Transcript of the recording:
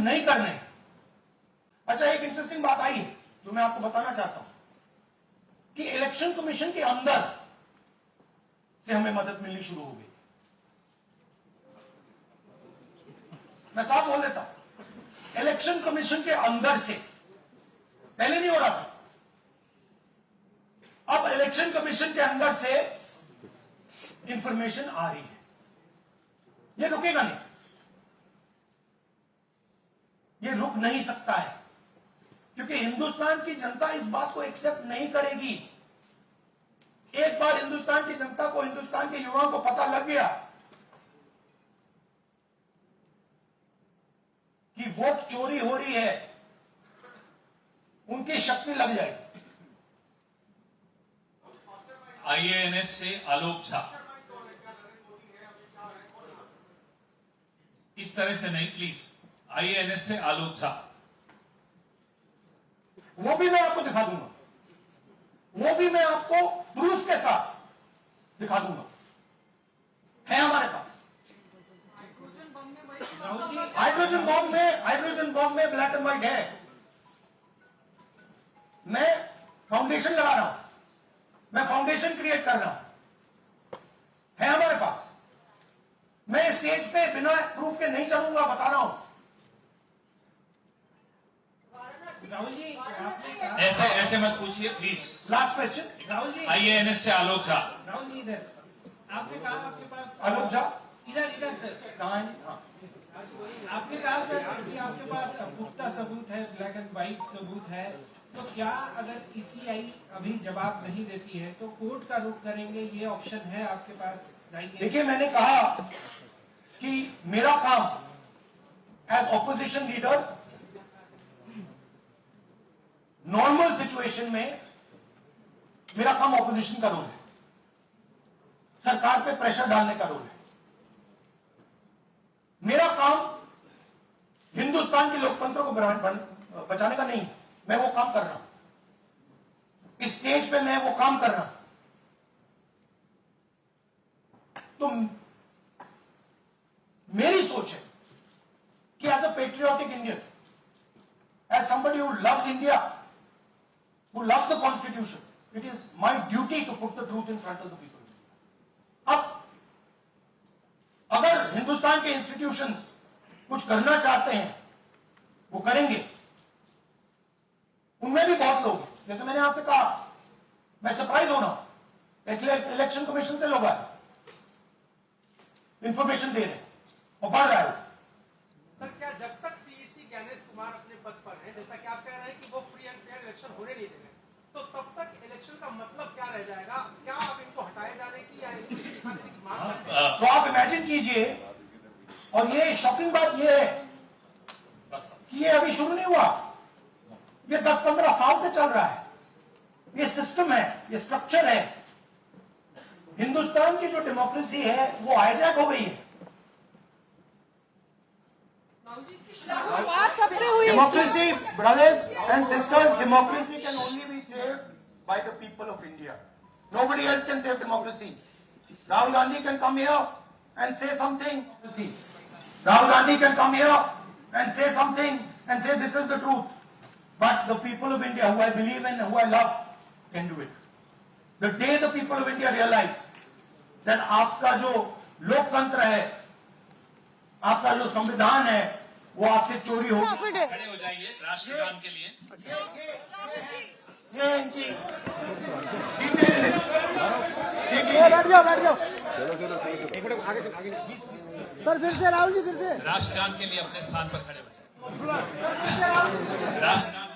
नहीं करने हैं। अच्छा, एक इंटरेस्टिंग बात आई है जो मैं आपको बताना चाहता हूं कि इलेक्शन कमीशन के अंदर से हमें मदद मिलनी शुरू हो गई। मैं साफ बोल देता हूं, इलेक्शन कमीशन के अंदर से, पहले नहीं हो रहा था, अब इलेक्शन कमीशन के अंदर से इंफॉर्मेशन आ रही है। ये रुकेगा नहीं, ये रुक नहीं सकता है, क्योंकि हिंदुस्तान की जनता इस बात को एक्सेप्ट नहीं करेगी। एक बार हिंदुस्तान की जनता को, हिंदुस्तान के युवाओं को पता लग गया कि वोट चोरी हो रही है, उनकी शक्ति लग जाएगी। आईएएनएस से आलोक झा, इस तरह से नहीं प्लीज। आईएएनएस से आलोक झा, वो भी मैं आपको दिखा दूंगा, वो भी मैं आपको प्रूफ के साथ दिखा दूंगा, है हमारे पास। हाइड्रोजन बॉम्ब में ब्लैक एंड व्हाइट है। मैं फाउंडेशन लगा रहा हूं, मैं फाउंडेशन क्रिएट कर रहा हूं, है हमारे पास। मैं स्टेज पे बिना प्रूफ के नहीं चलूंगा, बता रहा हूं। राहुल जी, ऐसे ऐसे मत पूछिए please. Last question. Rahul ji, IANS से आलोक झा। राहुल जी इधर, आपने कहा आपके पास आलोक झा इधर सर, कहां है? हाँ। आपने कहा सर कि आपके पास पुख्ता सबूत है, ब्लैक एंड व्हाइट सबूत है, तो क्या अगर ईसीआई अभी जवाब नहीं देती है तो कोर्ट का रुख करेंगे, ये ऑप्शन है आपके पास? देखिए, मैंने कहा कि मेरा काम as opposition leader normal situation में, मेरा काम ऑपोजिशन का रोल है, सरकार पे प्रेशर डालने का रोल है। मेरा काम हिंदुस्तान के लोकतंत्र को बचाने का नहीं है। मैं वो काम कर रहा हूं, इस स्टेज पे मैं वो काम कर रहा हूं। तो मेरी सोच है कि as a patriotic Indian, as somebody who loves India, who loves the constitution, it is my duty to put the truth in front of the people. अब अगर हिंदुस्तान के इंस्टीट्यूशंस कुछ करना चाहते हैं, वो करेंगे। उनमें भी बहुत लोग हैं, जैसे मैंने आपसे कहा, मैं सरप्राइज होना हूं, इलेक्शन कमीशन से लोग आए, इंफॉर्मेशन दे रहे हैं और बढ़ रहा है। सर, क्या जब तक सीईसी ज्ञानेश कुमार अपने पद पर है, जैसा कि आप कह रहे हैं कि वो फ्री एंड फेयर इलेक्शन होने नहीं देंगे, तो तब तक इलेक्शन का मतलब क्या रह जाएगा? क्या आप इनको हटाए जाने की या इनको इस्तीफा देने की मांग करते हैं? तो आप इमेजिन कीजिए, और ये शॉकिंग बात ये है कि ये अभी शुरू नहीं हुआ, ये 10-15 साल से चल रहा है। ये सिस्टम है, ये स्ट्रक्चर है। हिंदुस्तान की जो डेमोक्रेसी है वो हाईजैक हो गई है। Democracy, brothers and sisters, democracy can only be saved by the people of India. Nobody else can save democracy. Rahul Gandhi can come here and say something. Rahul Gandhi can come here and say something and say this is the truth. But the people of India, who I believe in, who I love, can do it. The day the people of India realize that आपका जो लोकतंत्र है, आपका जो संविधान है, वो आपसे चोरी हो। खड़े हो जाइए राष्ट्रगान के लिए। ये इनकी डिटेल है। बैठ जाओ। सर फिर से, राहुल जी फिर से राष्ट्रगान के लिए अपने स्थान पर खड़े हो जाइए। राष्ट्रगान